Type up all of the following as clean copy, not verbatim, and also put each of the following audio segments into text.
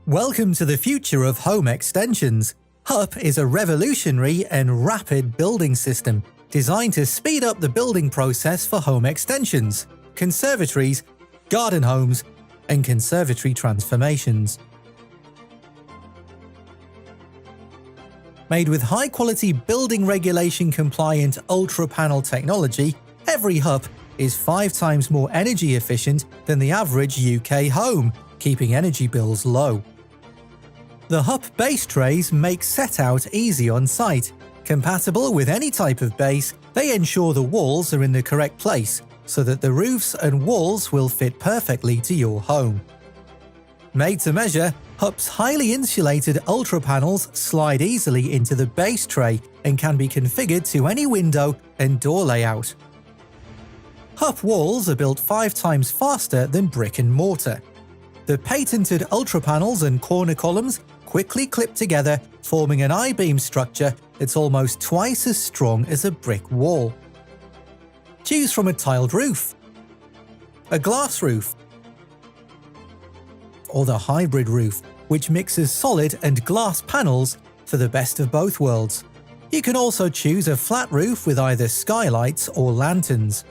Welcome to the future of home extensions. HUP is a revolutionary and rapid building system designed to speed up the building process for home extensions, conservatories, garden homes, and conservatory transformations. Made with high-quality building regulation compliant ultra-panel technology, every HUP is 5 times more energy efficient than the average UK home, keeping energy bills low. The HUP base trays make set-out easy on site. Compatible with any type of base, they ensure the walls are in the correct place so that the roofs and walls will fit perfectly to your home. Made to measure, HUP's highly insulated ultra panels slide easily into the base tray and can be configured to any window and door layout. HUP walls are built 5 times faster than brick and mortar. The patented ultra panels and corner columns quickly clip together, forming an I-beam structure that's almost twice as strong as a brick wall. Choose from a tiled roof, a glass roof, or the hybrid roof, which mixes solid and glass panels for the best of both worlds. You can also choose a flat roof with either skylights or lanterns.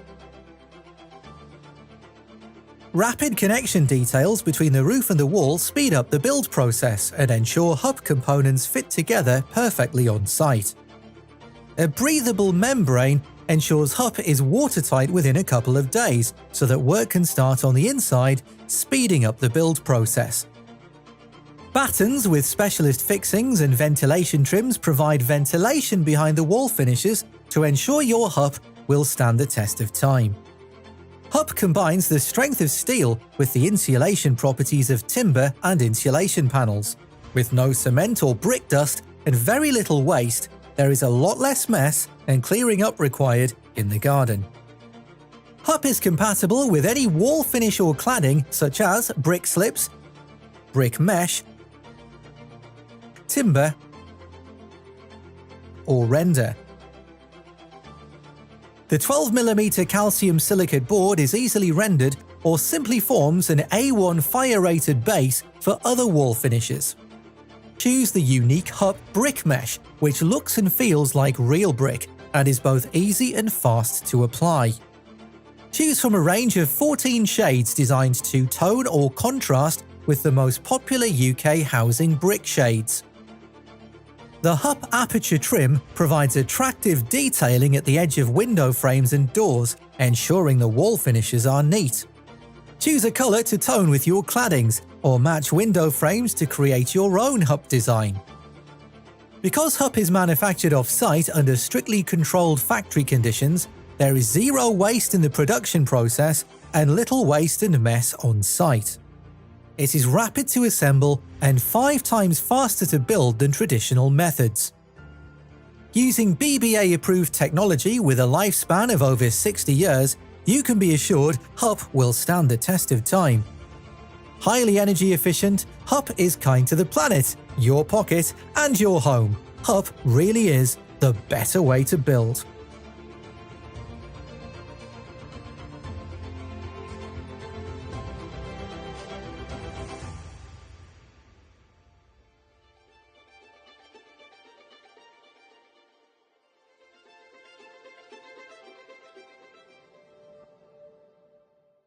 Rapid connection details between the roof and the wall speed up the build process and ensure HUP components fit together perfectly on site. A breathable membrane ensures HUP is watertight within a couple of days so that work can start on the inside, speeding up the build process. Battens with specialist fixings and ventilation trims provide ventilation behind the wall finishes to ensure your HUP will stand the test of time. HUP combines the strength of steel with the insulation properties of timber and insulation panels. With no cement or brick dust and very little waste, there is a lot less mess and clearing up required in the garden. HUP is compatible with any wall finish or cladding such as brick slips, brick mesh, timber, or render. The 12mm calcium silicate board is easily rendered or simply forms an A1 fire-rated base for other wall finishes. Choose the unique HUP brick mesh, which looks and feels like real brick and is both easy and fast to apply. Choose from a range of 14 shades designed to tone or contrast with the most popular UK housing brick shades. The HUP aperture trim provides attractive detailing at the edge of window frames and doors, ensuring the wall finishes are neat. Choose a colour to tone with your claddings, or match window frames to create your own HUP design. Because HUP is manufactured off-site under strictly controlled factory conditions, there is zero waste in the production process and little waste and mess on site. It is rapid to assemble and 5 times faster to build than traditional methods. Using BBA-approved technology with a lifespan of over 60 years, you can be assured HUP will stand the test of time. Highly energy efficient, HUP is kind to the planet, your pocket, and your home. HUP really is the better way to build.